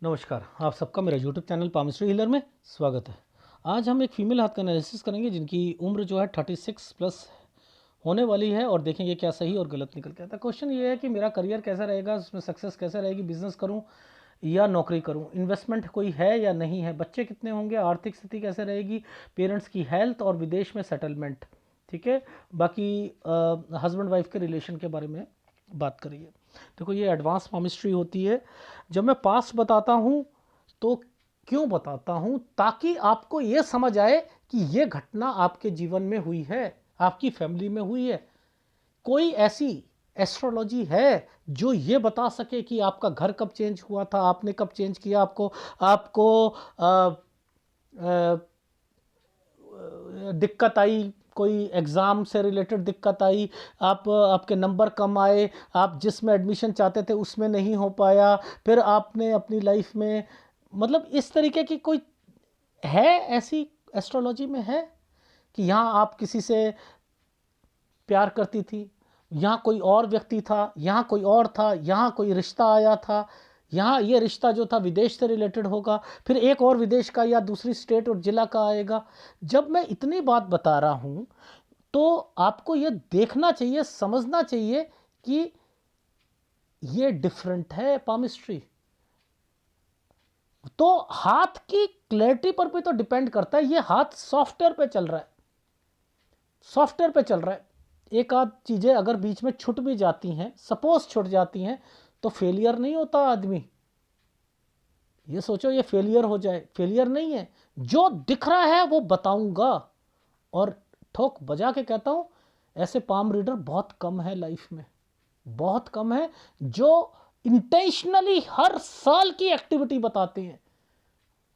नमस्कार, आप सबका मेरा यूट्यूब चैनल पामिस्ट्री हीलर में स्वागत है। आज हम एक फीमेल हाथ का एनालिसिस करेंगे जिनकी उम्र जो है 36 प्लस होने वाली है और देखेंगे क्या सही और गलत निकल के आता है। क्वेश्चन ये है कि मेरा करियर कैसा रहेगा, उसमें सक्सेस कैसे रहेगी, बिजनेस करूं या नौकरी करूं, इन्वेस्टमेंट कोई है या नहीं है, बच्चे कितने होंगे, आर्थिक स्थिति कैसे रहेगी, पेरेंट्स की हेल्थ और विदेश में सेटलमेंट। ठीक है, बाकी हस्बैंड वाइफ के रिलेशन के बारे में बात करिए। देखो, ये एडवांस पामिस्ट्री होती है। जब मैं पास्ट बताता हूँ तो क्यों बताता हूँ, ताकि आपको ये समझ आए कि ये घटना आपके जीवन में हुई है, आपकी फैमिली में हुई है। कोई ऐसी एस्ट्रोलॉजी है जो ये बता सके कि आपका घर कब चेंज हुआ था, आपने कब चेंज किया, आपको आपको दिक्कत आई, कोई एग्ज़ाम से रिलेटेड दिक्कत आई, आपके नंबर कम आए, आप जिसमें एडमिशन चाहते थे उसमें नहीं हो पाया, फिर आपने अपनी लाइफ में, मतलब इस तरीके की कोई है ऐसी एस्ट्रोलॉजी में है कि यहाँ आप किसी से प्यार करती थी, यहाँ कोई और व्यक्ति था, यहाँ कोई और था, यहाँ कोई रिश्ता आया था, यहाँ ये रिश्ता जो था विदेश से रिलेटेड होगा, फिर एक और विदेश का या दूसरी स्टेट और ज़िला का आएगा। जब मैं इतनी बात बता रहा हूँ तो आपको ये देखना चाहिए, समझना चाहिए कि ये डिफरेंट है पामिस्ट्री। तो हाथ की क्लैरिटी पर भी तो डिपेंड करता है। ये हाथ सॉफ्टवेयर पे चल रहा है, सॉफ्टवेयर पे चल रहा है। एक आध चीज़ें अगर बीच में छूट भी जाती हैं, सपोज छूट जाती हैं, तो फेलियर नहीं होता आदमी। ये सोचो ये फेलियर हो जाए, फेलियर नहीं है। जो दिख रहा है वो बताऊंगा, और ठोक बजा के कहता हूं, ऐसे पाम रीडर बहुत कम है लाइफ में, बहुत कम है जो इंटेंशनली हर साल की एक्टिविटी बताते हैं।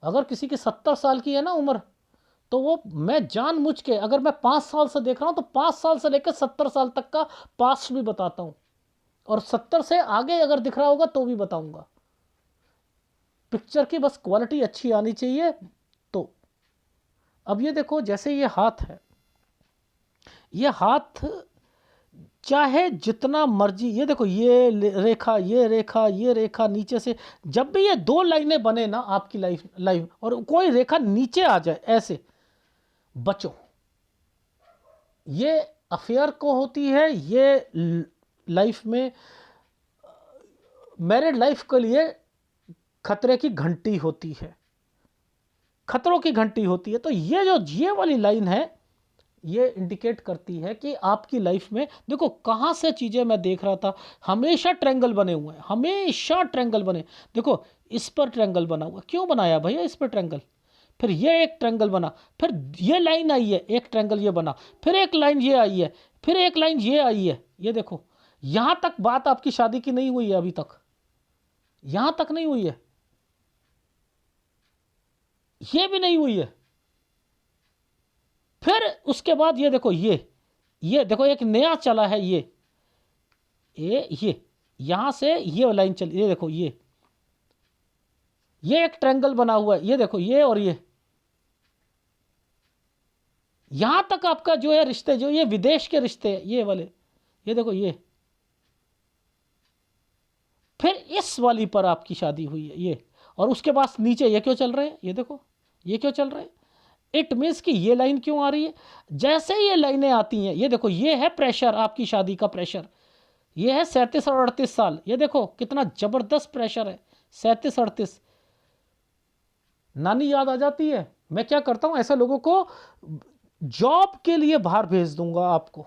अगर किसी की 70 साल की है ना उम्र, तो वो मैं जानबूझ के, अगर मैं 5 साल से देख रहा हूं तो 5 साल से लेकर 70 साल तक का पास्ट भी बताता हूं, और 70 से आगे अगर दिख रहा होगा तो भी बताऊंगा। पिक्चर की बस क्वालिटी अच्छी आनी चाहिए। तो अब ये देखो, जैसे ये हाथ है, ये हाथ चाहे जितना मर्जी, ये देखो, ये रेखा, ये रेखा, ये रेखा नीचे से, जब भी ये दो लाइनें बने ना आपकी लाइफ और कोई रेखा नीचे आ जाए ऐसे, बचो। ये अफेयर को होती है, ये लाइफ में, मैरिड लाइफ के लिए खतरे की घंटी होती है, खतरों की घंटी होती है। तो ये जो ये वाली लाइन है, ये इंडिकेट करती है कि आपकी लाइफ में, देखो कहाँ से चीज़ें मैं देख रहा था, हमेशा ट्रायंगल बने हुए हैं, हमेशा ट्रायंगल बने। देखो इस पर ट्रायंगल बना हुआ, क्यों बनाया भैया इस पर ट्रायंगल, फिर ये एक ट्रायंगल बना, फिर ये लाइन आई है, एक ट्रायंगल ये बना, फिर एक लाइन ये आई है, फिर एक लाइन ये आई है। ये देखो, यहां तक बात आपकी शादी की नहीं हुई है अभी तक, यहां तक नहीं हुई है, ये भी नहीं हुई है। फिर उसके बाद ये देखो, ये देखो एक नया चला है, ये यहां से ये लाइन चली, ये देखो, ये एक ट्रायंगल बना हुआ है, ये देखो, ये और ये, यहां तक आपका जो है रिश्ते, जो ये विदेश के रिश्ते हैं ये वाले, ये देखो ये, फिर इस वाली पर आपकी शादी हुई है ये, और उसके बाद नीचे ये क्यों चल रहे हैं, ये देखो ये क्यों चल रहे हैं। इट मीन्स कि ये लाइन क्यों आ रही है, जैसे ये लाइनें आती हैं, ये देखो ये है प्रेशर, आपकी शादी का प्रेशर, ये है 37 और 38 साल, ये देखो कितना जबरदस्त प्रेशर है, 37 38। नानी याद आ जाती है। मैं क्या करता हूं, ऐसे लोगों को जॉब के लिए बाहर भेज दूंगा आपको।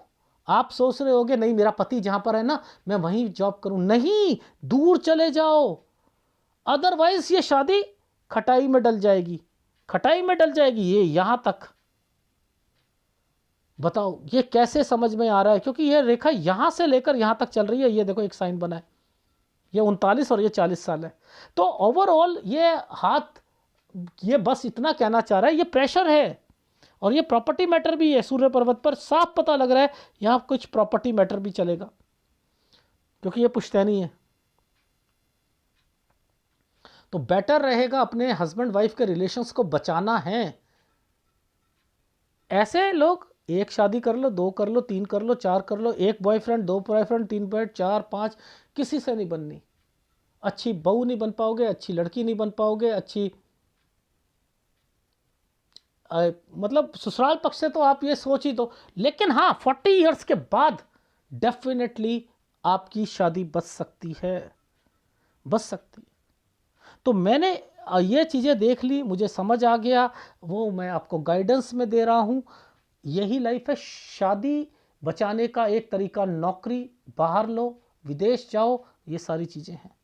आप सोच रहे होगे नहीं मेरा पति जहां पर है ना, मैं वहीं जॉब करूं, नहीं, दूर चले जाओ, अदरवाइज ये शादी खटाई में डल जाएगी, खटाई में डल जाएगी। ये यहां तक बताओ ये कैसे समझ में आ रहा है, क्योंकि ये रेखा यहां से लेकर यहां तक चल रही है। ये देखो एक साइन बना है, ये 39 और ये 40 साल है। तो ओवरऑल ये हाथ, ये बस इतना कहना चाह रहा है, ये प्रेशर है और ये प्रॉपर्टी मैटर भी है। सूर्य पर्वत पर साफ पता लग रहा है यहां कुछ प्रॉपर्टी मैटर भी चलेगा, क्योंकि ये पुश्तैनी है। तो बेटर रहेगा अपने हस्बैंड वाइफ के रिलेशंस को बचाना है। ऐसे लोग एक शादी कर लो, दो कर लो, तीन कर लो, चार कर लो, एक बॉयफ्रेंड, दो बॉयफ्रेंड, तीन बॉयफ्रेंड, चार पांच, किसी से नहीं बननी। अच्छी बहू नहीं बन पाओगे, अच्छी लड़की नहीं बन पाओगे, अच्छी मतलब ससुराल पक्ष से तो आप ये सोच ही दो। लेकिन हाँ 40 इयर्स के बाद डेफिनेटली आपकी शादी बच सकती है, बच सकती है। तो मैंने ये चीज़ें देख ली, मुझे समझ आ गया, वो मैं आपको गाइडेंस में दे रहा हूँ। यही लाइफ है। शादी बचाने का एक तरीका, नौकरी बाहर लो, विदेश जाओ, ये सारी चीज़ें हैं।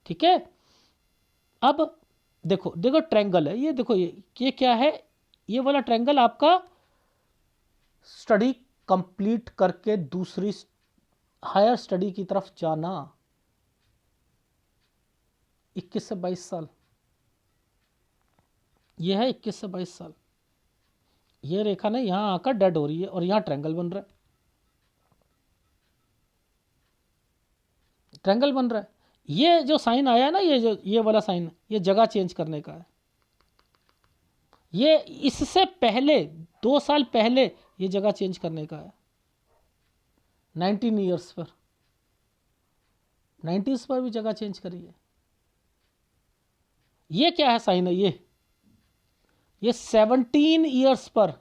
ठीक है। अब देखो देखो ट्रायंगल है ये, देखो ये क्या है, ये वाला ट्रायंगल आपका स्टडी कंप्लीट करके दूसरी हायर स्टडी की तरफ जाना, 21 से 22 साल, ये है 21 से 22 साल। ये रेखा ने यहां आकर डेड हो रही है और यहां ट्रायंगल बन रहा है, ट्रायंगल बन रहा है। ये जो साइन आया है ना, ये वाला साइन, ये जगह चेंज करने का है। ये इससे पहले 2 साल पहले ये जगह चेंज करने का है, 19 ईयर्स पर, 90s पर भी जगह चेंज करी है। ये क्या है साइन है, ये 17 ईयर्स पर,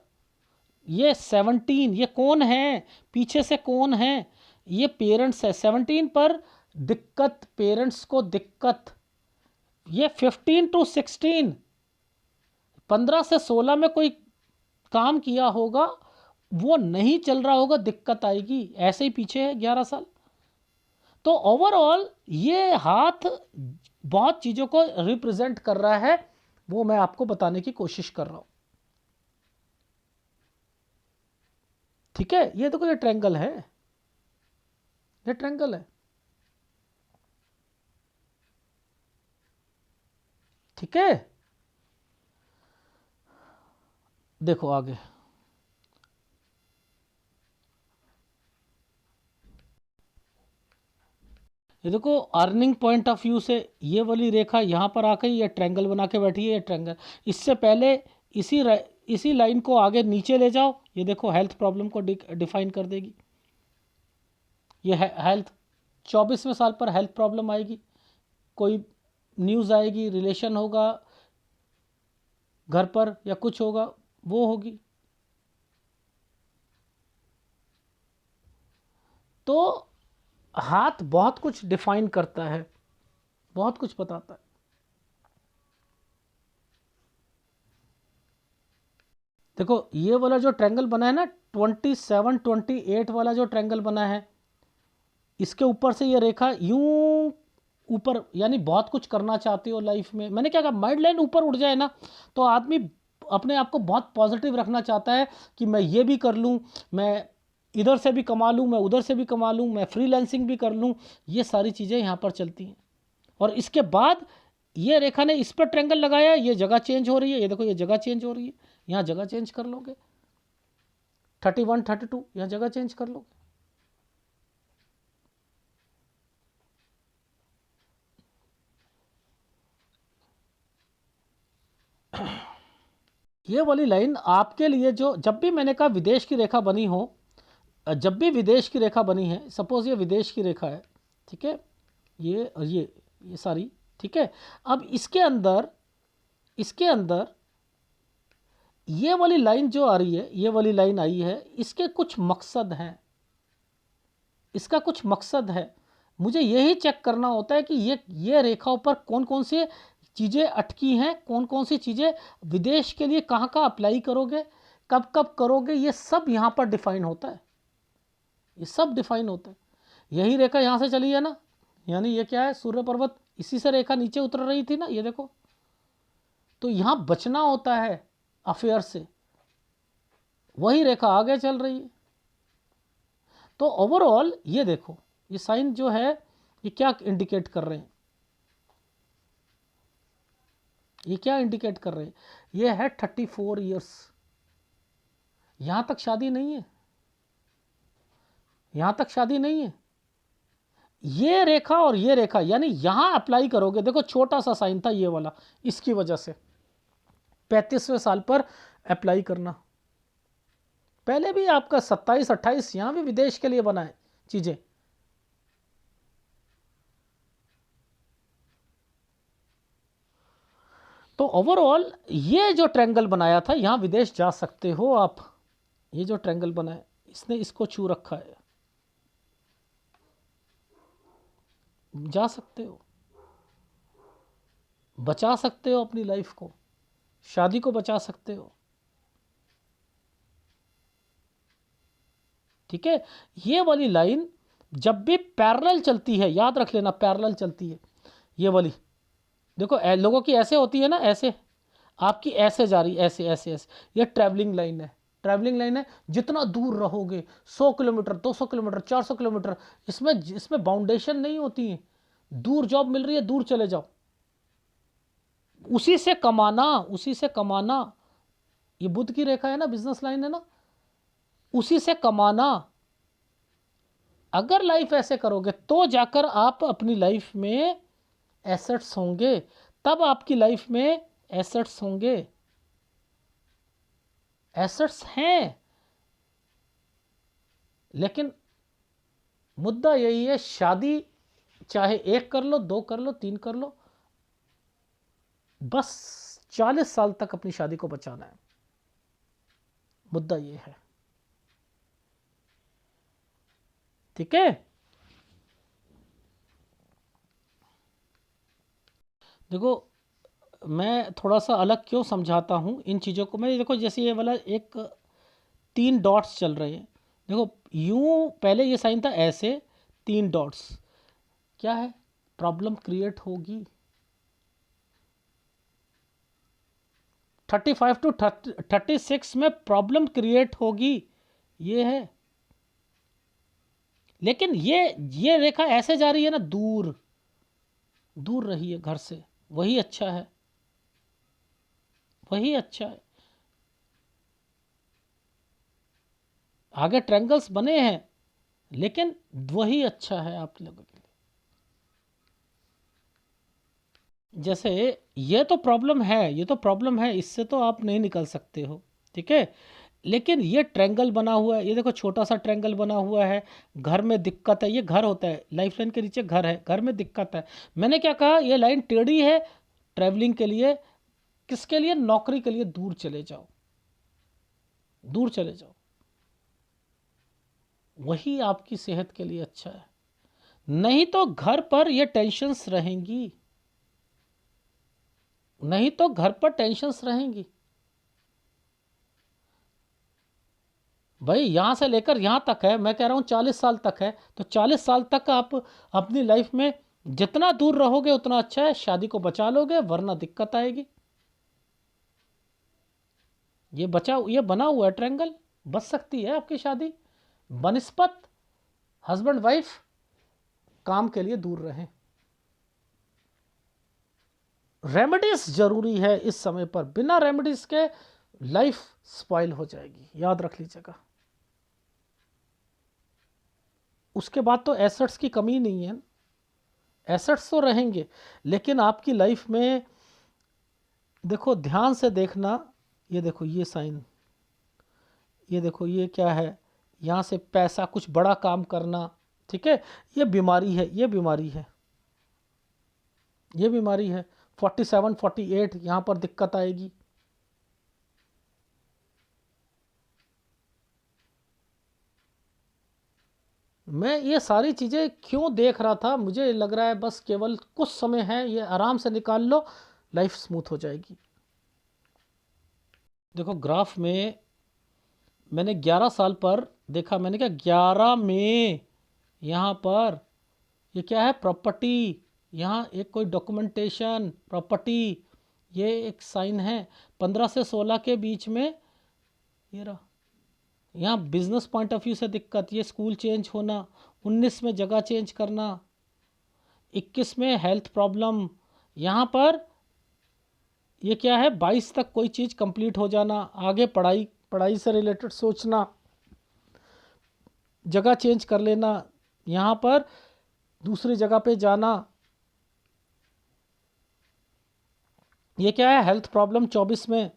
ये 17, ये कौन है पीछे से, कौन है, ये पेरेंट्स है। 17 पर दिक्कत, पेरेंट्स को दिक्कत। ये 15 to 16, 15 से 16 में कोई काम किया होगा, वो नहीं चल रहा होगा, दिक्कत आएगी। ऐसे ही पीछे है 11 साल। तो ओवरऑल ये हाथ बहुत चीज़ों को रिप्रेजेंट कर रहा है, वो मैं आपको बताने की कोशिश कर रहा हूं। ठीक है। ये देखो ये ट्रायंगल है, ये ट्रायंगल है। ठीक है। देखो आगे, ये देखो अर्निंग पॉइंट ऑफ व्यू से ये वाली रेखा यहाँ पर आकर ये ट्रायंगल बना के बैठी है, ये ट्रायंगल। इससे पहले इसी लाइन को आगे नीचे ले जाओ, ये देखो हेल्थ प्रॉब्लम को डिफाइन कर देगी। ये हेल्थ 24वें साल पर हेल्थ प्रॉब्लम आएगी, कोई न्यूज़ आएगी, रिलेशन होगा घर पर या कुछ होगा, वो होगी। तो हाथ बहुत कुछ डिफाइन करता है, बहुत कुछ बताता है। देखो ये वाला जो ट्रायंगल बना है ना, 27 28 वाला जो ट्रायंगल बना है, इसके ऊपर से ये रेखा यूं ऊपर, यानी बहुत कुछ करना चाहते हो लाइफ में। मैंने क्या कहा, माइंड लाइन ऊपर उठ जाए ना, तो आदमी अपने आप को बहुत पॉजिटिव रखना चाहता है कि मैं ये भी कर लूँ, मैं इधर से भी कमा लूँ, मैं उधर से भी कमा लूँ, मैं फ्रीलांसिंग भी कर लूँ। ये सारी चीज़ें यहाँ पर चलती हैं। और इसके बाद ये रेखा ने इस पर ट्रायंगल लगाया, ये जगह चेंज हो रही है, ये देखो ये जगह चेंज हो रही है, यहाँ जगह चेंज कर लोगे, 31 32 यहाँ जगह चेंज कर लोगे। ये वाली लाइन आपके लिए, जो जब भी मैंने कहा विदेश की रेखा बनी हो, जब भी विदेश की रेखा बनी है, सपोज ये विदेश की रेखा है, ठीक है, ये और ये सारी, ठीक है। अब इसके अंदर ये वाली लाइन जो आ रही है, ये वाली लाइन आई है, इसके कुछ मकसद हैं, इसका कुछ मकसद है। मुझे यही चेक करना होता है कि ये रेखाओं पर कौन कौन सी चीज़ें अटकी हैं, कौन कौन सी चीज़ें विदेश के लिए कहाँ कहाँ अप्लाई करोगे, कब कब करोगे, ये सब यहाँ पर डिफाइन होता है, ये सब डिफाइन होता है। यही रेखा यहाँ से चली है ना, यानी ये क्या है, सूर्य पर्वत, इसी से रेखा नीचे उतर रही थी ना, ये देखो। तो यहाँ बचना होता है अफेयर से, वही रेखा आगे चल रही है। तो ओवरऑल ये देखो, ये साइन जो है ये क्या इंडिकेट कर रहे हैं, ये क्या इंडिकेट कर रहे हैं, ये है 34 इयर्स। यहां तक शादी नहीं है, यहां तक शादी नहीं है। ये रेखा और ये रेखा, यानी यहां अप्लाई करोगे, देखो छोटा सा साइन था ये वाला, इसकी वजह से 35वें साल पर अप्लाई करना। पहले भी आपका 27 28 यहां भी विदेश के लिए बना है चीजें। तो ओवरऑल ये जो ट्रायंगल बनाया था, यहाँ विदेश जा सकते हो आप। ये जो ट्रायंगल बनाया, इसने इसको छू रखा है, जा सकते हो, बचा सकते हो अपनी लाइफ को, शादी को बचा सकते हो। ठीक है, ये वाली लाइन जब भी पैरेलल चलती है, याद रख लेना, पैरेलल चलती है ये वाली। देखो लोगों की ऐसे होती है ना, ऐसे, आपकी ऐसे जा रही, ऐसे ऐसे ऐसे, ये ट्रैवलिंग लाइन है। ट्रैवलिंग लाइन है, जितना दूर रहोगे, 100 किलोमीटर, 200 किलोमीटर, 400 किलोमीटर, इसमें बाउंडेशन नहीं होती है। दूर जॉब मिल रही है, दूर चले जाओ, उसी से कमाना, उसी से कमाना। ये बुध की रेखा है ना, बिजनेस लाइन है ना, उसी से कमाना। अगर लाइफ ऐसे करोगे तो जाकर आप अपनी लाइफ में एसेट्स होंगे, तब आपकी लाइफ में एसेट्स होंगे। एसेट्स हैं, लेकिन मुद्दा यही है, शादी चाहे 1 कर लो, 2 कर लो, 3 कर लो, बस 40 साल तक अपनी शादी को बचाना है। मुद्दा ये है। ठीक है, देखो मैं थोड़ा सा अलग क्यों समझाता हूँ इन चीज़ों को। मैं देखो, जैसे ये वाला एक 3 डॉट्स चल रहे हैं, देखो यूं पहले ये साइन था, ऐसे 3 डॉट्स, क्या है, प्रॉब्लम क्रिएट होगी। 35 टू 36 में प्रॉब्लम क्रिएट होगी, ये है। लेकिन ये रेखा ऐसे जा रही है ना, दूर दूर रही है घर से, वही अच्छा है, वही अच्छा है। आगे ट्रायंगल्स बने हैं, लेकिन वही अच्छा है आप लोगों के लिए। जैसे ये तो प्रॉब्लम है, ये तो प्रॉब्लम है, इससे तो आप नहीं निकल सकते हो। ठीक है, लेकिन ये ट्रायंगल बना हुआ है, ये देखो छोटा सा ट्रायंगल बना हुआ है, घर में दिक्कत है, ये घर होता है, लाइफ लाइन के नीचे घर है, घर में दिक्कत है। मैंने क्या कहा, ये लाइन टेढ़ी है ट्रैवलिंग के लिए, किसके लिए, नौकरी के लिए, दूर चले जाओ, दूर चले जाओ, वही आपकी सेहत के लिए अच्छा है। नहीं तो घर पर ये टेंशन्स रहेंगी, नहीं तो घर पर टेंशन्स रहेंगी। भाई यहाँ से लेकर यहाँ तक है, मैं कह रहा हूँ 40 साल तक है, तो 40 साल तक आप अपनी लाइफ में जितना दूर रहोगे उतना अच्छा है। शादी को बचा लोगे, वरना दिक्कत आएगी। ये बना हुआ है ट्रायंगल, बच सकती है आपकी शादी, बनिस्पत हस्बैंड वाइफ काम के लिए दूर रहें। रेमेडीज जरूरी है इस समय पर, बिना रेमेडीज के लाइफ स्पॉइल हो जाएगी, याद रख लीजिएगा। उसके बाद तो एसेट्स की कमी नहीं है, एसेट्स तो रहेंगे, लेकिन आपकी लाइफ में देखो, ध्यान से देखना, ये देखो ये साइन, ये देखो ये क्या है, यहाँ से पैसा, कुछ बड़ा काम करना। ठीक है, ये बीमारी है, ये बीमारी है, ये बीमारी है। 47 48 यहाँ पर दिक्कत आएगी। मैं ये सारी चीज़ें क्यों देख रहा था, मुझे लग रहा है बस केवल कुछ समय है, ये आराम से निकाल लो, लाइफ स्मूथ हो जाएगी। देखो ग्राफ में मैंने 11 साल पर देखा, मैंने कहा 11 में यहाँ पर ये क्या है, प्रॉपर्टी, यहाँ एक कोई डॉक्यूमेंटेशन, प्रॉपर्टी, ये एक साइन है। 15 से 16 के बीच में ये रहा, यहाँ बिजनेस पॉइंट ऑफ व्यू से दिक्कत, ये स्कूल चेंज होना, 19 में जगह चेंज करना, 21 में हेल्थ प्रॉब्लम, यहाँ पर ये क्या है, 22 तक कोई चीज़ कंप्लीट हो जाना, आगे पढ़ाई, पढ़ाई से रिलेटेड सोचना, जगह चेंज कर लेना, यहाँ पर दूसरी जगह पे जाना, ये क्या है, हेल्थ प्रॉब्लम 24 में,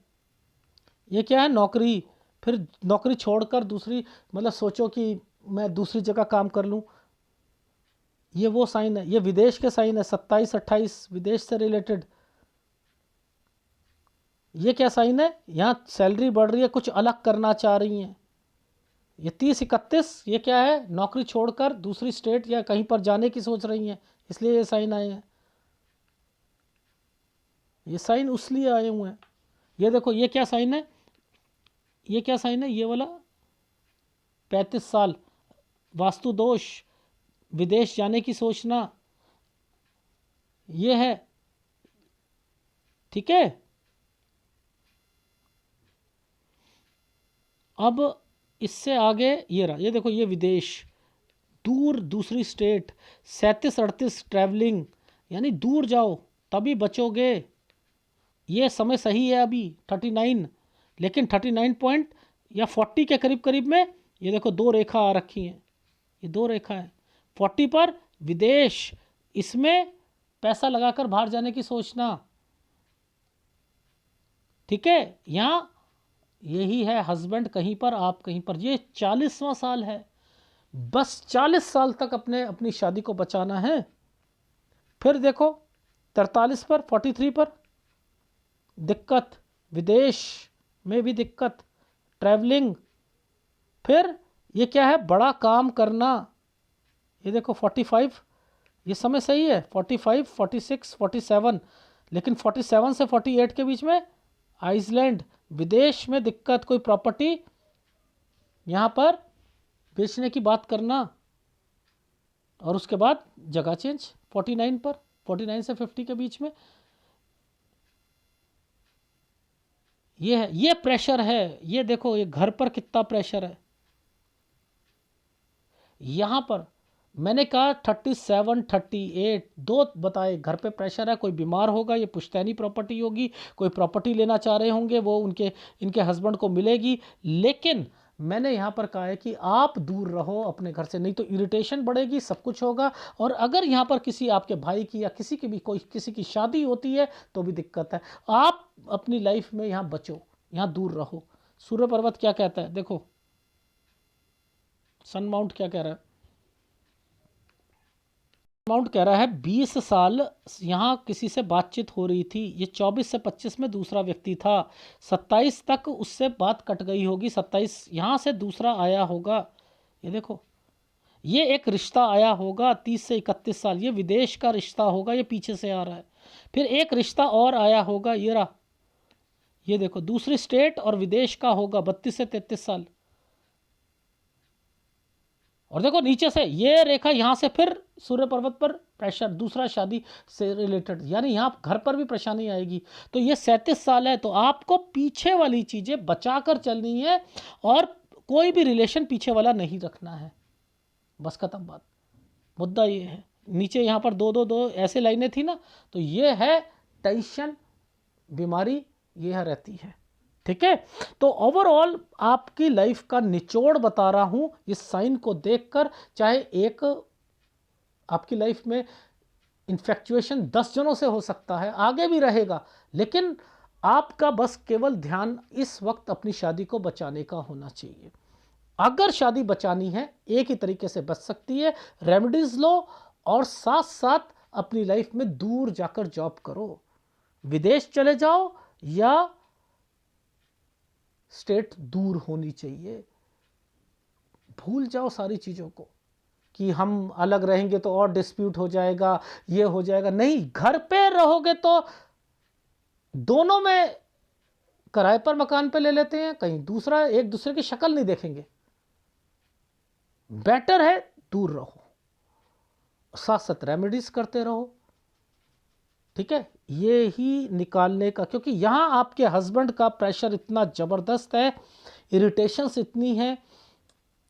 ये क्या है, नौकरी, फिर नौकरी छोड़कर दूसरी, मतलब सोचो कि मैं दूसरी जगह काम कर लूँ, ये वो साइन है। ये विदेश के साइन है, 27 28 विदेश से रिलेटेड, ये क्या साइन है, यहाँ सैलरी बढ़ रही है, कुछ अलग करना चाह रही हैं। ये 30-31 ये क्या है, नौकरी छोड़कर दूसरी स्टेट या कहीं पर जाने की सोच रही हैं, इसलिए ये साइन आए हैं। ये साइन उसलिए आए हुए हैं। ये देखो ये क्या साइन है, ये क्या साइन है, ये वाला 35 साल, वास्तु दोष, विदेश जाने की सोचना, ये है। ठीक है, अब इससे आगे ये रहा, ये देखो ये विदेश, दूर दूसरी स्टेट, 37-38 ट्रैवलिंग, यानी दूर जाओ तभी बचोगे। ये समय सही है अभी 39, लेकिन 39 पॉइंट या 40 के करीब करीब में ये देखो दो रेखा आ रखी हैं, ये दो रेखा है 40 पर विदेश, इसमें पैसा लगाकर बाहर जाने की सोचना। ठीक है, यहाँ यही है, हस्बैंड कहीं पर आप कहीं पर, ये 40वां साल है, बस 40 साल तक अपनी शादी को बचाना है। फिर देखो 43 पर 43 पर दिक्कत, विदेश में भी दिक्कत, ट्रैवलिंग, फिर ये क्या है, बड़ा काम करना। ये देखो 45, ये समय सही है, 45, 46, 47, लेकिन 47 से 48 के बीच में आइसलैंड, विदेश में दिक्कत, कोई प्रॉपर्टी यहाँ पर बेचने की बात करना, और उसके बाद जगह चेंज 49 पर, 49 से 50 के बीच में। ये है, ये प्रेशर है, ये देखो ये घर पर कितना प्रेशर है। यहाँ पर मैंने कहा 37, 38 दो बताए, घर पे प्रेशर है, कोई बीमार होगा, ये पुश्तैनी प्रॉपर्टी होगी, कोई प्रॉपर्टी लेना चाह रहे होंगे, वो इनके हस्बैंड को मिलेगी। लेकिन मैंने यहाँ पर कहा है कि आप दूर रहो अपने घर से, नहीं तो इरिटेशन बढ़ेगी, सब कुछ होगा। और अगर यहाँ पर किसी आपके भाई की या किसी की भी कोई किसी की शादी होती है तो भी दिक्कत है। आप अपनी लाइफ में यहाँ बचो, यहाँ दूर रहो। सूर्य पर्वत क्या कहता है, देखो सन माउंट क्या कह रहा है, माउंट कह रहा है 20 साल यहाँ किसी से बातचीत हो रही थी, ये 24 से 25 में दूसरा व्यक्ति था, 27 तक उससे बात कट गई होगी, 27 यहाँ से दूसरा आया होगा। ये देखो ये एक रिश्ता आया होगा 30 से 31 साल, ये विदेश का रिश्ता होगा, ये पीछे से आ रहा है। फिर एक रिश्ता और आया होगा, ये रहा, ये देखो दूसरी स्टेट और विदेश का होगा 32 से 33 साल। और देखो नीचे से ये रेखा, यहाँ से फिर सूर्य पर्वत पर प्रेशर, दूसरा शादी से रिलेटेड, यानी यहाँ घर पर भी परेशानी आएगी। तो ये 37 साल है, तो आपको पीछे वाली चीज़ें बचा कर चलनी है, और कोई भी रिलेशन पीछे वाला नहीं रखना है, बस खत्म बात। मुद्दा ये है, नीचे यहाँ पर दो दो दो ऐसे लाइनें थी ना, तो ये है टेंशन, बीमारी यह रहती है। ठीक है, तो ओवरऑल आपकी लाइफ का निचोड़ बता रहा हूं इस साइन को देखकर। चाहे एक आपकी लाइफ में इन्फेक्चुएशन 10 जनों से हो सकता है, आगे भी रहेगा, लेकिन आपका बस केवल ध्यान इस वक्त अपनी शादी को बचाने का होना चाहिए। अगर शादी बचानी है एक ही तरीके से बच सकती है, रेमेडीज लो, और साथ साथ अपनी लाइफ में दूर जाकर जॉब करो, विदेश चले जाओ, या स्टेट दूर होनी चाहिए। भूल जाओ सारी चीज़ों को कि हम अलग रहेंगे तो और डिस्प्यूट हो जाएगा, ये हो जाएगा, नहीं, घर पे रहोगे तो दोनों में किराए पर मकान पे ले लेते हैं, कहीं दूसरा, एक दूसरे की शक्ल नहीं देखेंगे। बेटर है दूर रहो, साथ साथ रेमेडीज करते रहो। ठीक है, ये ही निकालने का, क्योंकि यहाँ आपके हस्बैंड का प्रेशर इतना ज़बरदस्त है, इरिटेशंस इतनी है,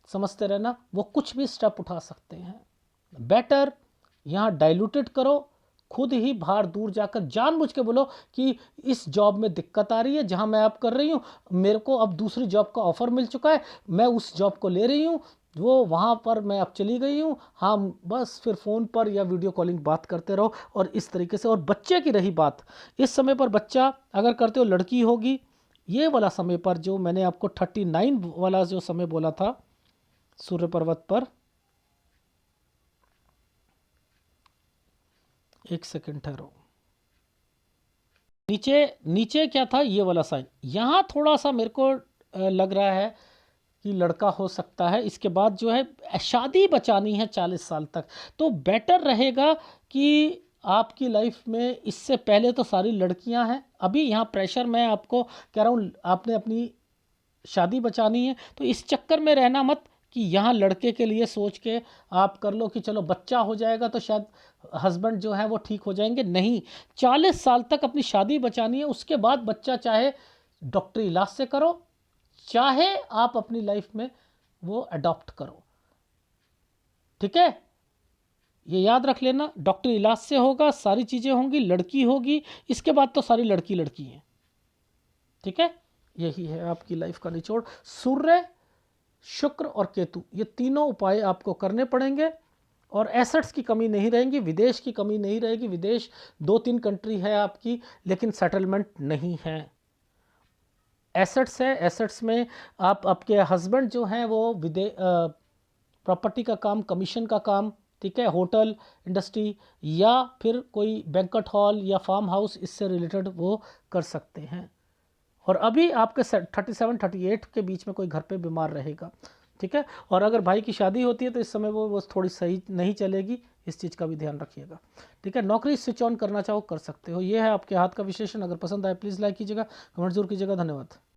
समझते रहना, वो कुछ भी स्टेप उठा सकते हैं। बेटर यहाँ डाइल्यूटेड करो, खुद ही बाहर दूर जाकर जानबूझ के बोलो कि इस जॉब में दिक्कत आ रही है जहाँ मैं अब कर रही हूँ, मेरे को अब दूसरी जॉब का ऑफ़र मिल चुका है, मैं उस जॉब को ले रही हूँ, वो वहाँ पर मैं अब चली गई हूँ, हाँ बस फिर फ़ोन पर या वीडियो कॉलिंग बात करते रहो, और इस तरीके से। और बच्चे की रही बात, इस समय पर बच्चा अगर करते हो, लड़की होगी, ये वाला समय पर जो मैंने आपको 39 वाला जो समय बोला था सूर्य पर्वत पर, एक सेकंड ठहरो, नीचे नीचे क्या था, ये वाला साइन, यहाँ थोड़ा सा मेरे को लग रहा है कि लड़का हो सकता है। इसके बाद जो है शादी बचानी है 40 साल तक, तो बेटर रहेगा कि आपकी लाइफ में इससे पहले तो सारी लड़कियां हैं। अभी यहाँ प्रेशर मैं आपको कह रहा हूँ, आपने अपनी शादी बचानी है तो इस चक्कर में रहना मत कि यहाँ लड़के के लिए सोच के आप कर लो कि चलो बच्चा हो जाएगा तो शायद हस्बैंड जो है वो ठीक हो जाएंगे। नहीं, 40 साल तक अपनी शादी बचानी है, उसके बाद बच्चा चाहे डॉक्टरी इलाज से करो, चाहे आप अपनी लाइफ में वो अडॉप्ट करो। ठीक है, ये याद रख लेना, डॉक्टरी इलाज से होगा, सारी चीज़ें होंगी, लड़की होगी, इसके बाद तो सारी लड़की लड़की हैं। ठीक है, यही है आपकी लाइफ का निचोड़। सूर्य, शुक्र और केतु, ये तीनों उपाय आपको करने पड़ेंगे और एसेट्स की कमी नहीं रहेगी, विदेश की कमी नहीं रहेगी। विदेश 2-3 कंट्री है आपकी, लेकिन सेटलमेंट नहीं है। एसेट्स है, एसेट्स में आप, आपके हस्बैंड जो हैं वो प्रॉपर्टी का काम, कमीशन का काम, ठीक है, होटल इंडस्ट्री या फिर कोई बैंक्वेट हॉल या फार्म हाउस, इससे रिलेटेड वो कर सकते हैं। और अभी आपके 37-38 के बीच में कोई घर पे बीमार रहेगा। ठीक है, और अगर भाई की शादी होती है तो इस समय वो थोड़ी सही नहीं चलेगी, इस चीज़ का भी ध्यान रखिएगा। ठीक है, नौकरी स्विच ऑन करना चाहो कर सकते हो। ये है आपके हाथ का विश्लेषण। अगर पसंद आए प्लीज़ लाइक कीजिएगा, कमेंट जरूर कीजिएगा। धन्यवाद।